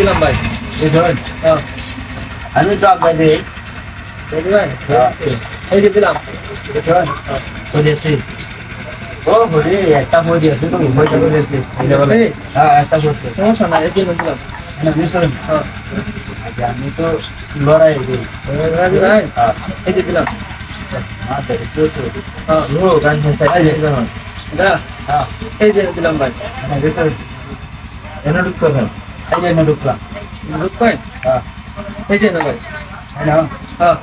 দিলাম ভাই। এই ধরেন হ্যাঁ আমি তো আগে দিই এই ভাই এই যে দিলাম। ধরেন করেছি ও হরে একটা হয়ে আছে তো হয়ে করেছে এটা বলে হ্যাঁ একটা করছে সমস্যা নাই এই যে দিলাম। না দিছেন হ্যাঁ আগে আমি তো লড়াই দিই ভাই হ্যাঁ এই যে দিলাম। মা ধরে করছে হ্যাঁ ও গান খেতে এই যে দেখুন দা হ্যাঁ এই যে দিলাম ভাই। না দিছেন এনে ঢুক করেন এই যে এনে ঢুকলাম বুঝ পাই হ্যাঁ এই যে না ভাই। হ্যালো হ্যাঁ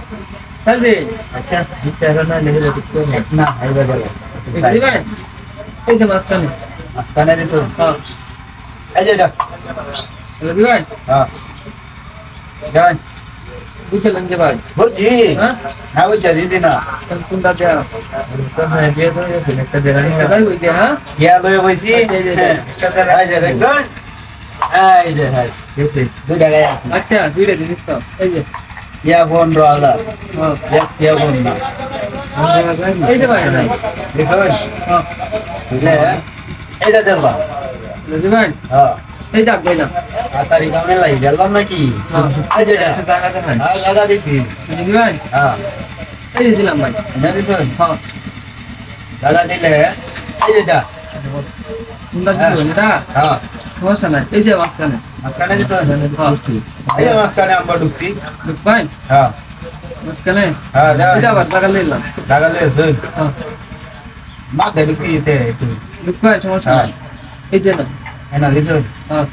চল দে আচ্ছা বিচারো না লেগে ঢুক করেন না এই বদলে এই ভাই এই যে মাঝখানে। আসকানে দিছো হ্যাঁ এই যে এটা এই ভাই হ্যাঁ গান বুঝলেন যে ভাই। বুঝছি হ্যাঁ না বুঝছি দিদি না কোনটা দেয়া তো হ্যাঁ বিয়ে তো গেছে একটা জায়গা নিয়ে দাদাই বুঝছে হ্যাঁ কিয়া লয়ে বইছি এই যে, এই যে। একটা জায়গা এই যে দেখছেন এই যে হ্যাঁ দেখছি দুই জায়গায় আছে আচ্ছা দুইটা জিনিস তো এই যে কিয়া বোন রওলা হ্যাঁ কিয়া বোন না এই যে ভাই দেখছেন হ্যাঁ বুঝলে এইটা দেখবা বুঝলি ভাই হ্যাঁ এই ডাক গেলাম। তাড়াতাড়ি কামে লাই গেলাম নাকি এই যে এটা হ্যাঁ লাগা দিছি বুঝলি ভাই হ্যাঁ এই যে দিলাম ভাই। এনে দিছেন হ্যাঁ লাগা দিলে এই যে এটা কোনটা দিছো এটা হ্যাঁ সমস্যা নাই এই যে মাঝখানে। মাঝখানে দিছেন হ্যাঁ এই যে মাঝখানে আমরা ঢুকছি বুঝ পাই হ্যাঁ মাঝখানে হ্ঁ এটা আবার টাকা নিলাম। লাগা দিয়েছেন হ্যাঁ মাথায় ঢুকিয়েতে বুঝ পাই সমস্যা নাই এই যে না। এনে দিছেন হ্যাঁ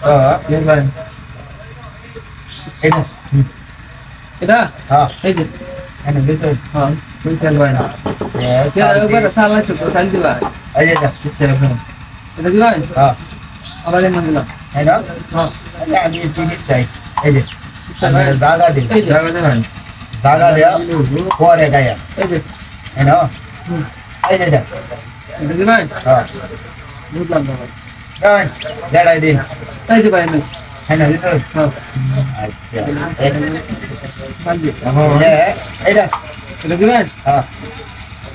তো এটা এটা হ্যাঁ এই যে এনে দিছেন হ্যাঁ তুই খেলবাই না এবার সালাইছো তো সাল দিবা এই যে এটা এটা দিবা হ্যাঁ আবার এমন দিলাম। এই না হ্যাঁ এটা আমি টিকিট চাই এই যে ভাই আমি জায়গা দিই এই যে জায়গা দেয়া পরে গায়া এই যে এই না হুম এই যে এটা এটা দিবা হ্যাঁ বুঝলাম না ভাই। গান জড়াই দিন এই যে ভাই না এই না দিছেন হ্যাঁ আচ্ছা সাল দি এইটা এটা দিবা হ্যাঁ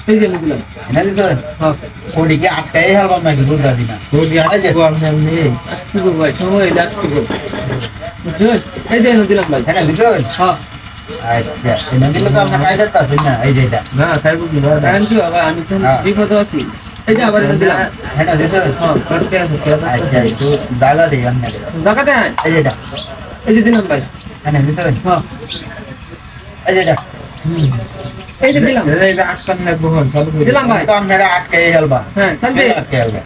এই যে দিলাম। এনে দিছেন হ্যাঁ কোডিকে আটকাই হালবাম নাকি বুঝা দিনা কোডি আটকে আমনে কি গো ভাই সময় এটা কি গো বুঝছেন এই যে দিলাম ভাই। এনে দিছেন হ্যাঁ আচ্ছা এনে দিলে তো আমরা কায়দা আছেন না এই যে এটা না খাইবো কি থ্যাংক ইউ বাবা আমি তো বিপদে আছি। এই যে আবার এনে দিলাম। এনে দিছেন হ্যাঁ সরকে আছে আচ্ছা একটু জায়গা দেই আমনে দেখাতে হয় এই যে এটা এই যে দিলাম ভাই। এনে দিছেন হ্যাঁ এই যে এটা এই যে দিলাম এটা আটকান না বহন চালু করে দিলাম ভাই। তো আমরা আটকাই হালবা হ্যাঁ চাল দে আটকাই হালবা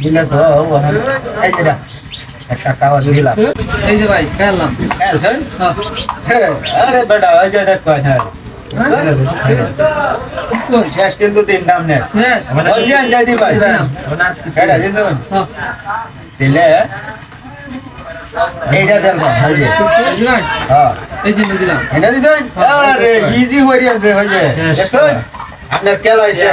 দিলে তো এই যে এটা একটা টাওয়া দিলাম এই যে ভাই গেলাম। আছেন হ্যাঁ আরে বেটা ওই যে দেখ কয় না কোন শেষ কিন্তু তিন নাম নে হ্যাঁ বলিয়ান যাই দি ভাই এটা দিছেন হ্যাঁ দিলে এইটা দেখো ভাই এই যে ভাই হ্যাঁ এই যে দিলাম। এটা দিছেন আরে ইজি হয়ে আছে ভাই দেখছেন আপনার কেলা এসে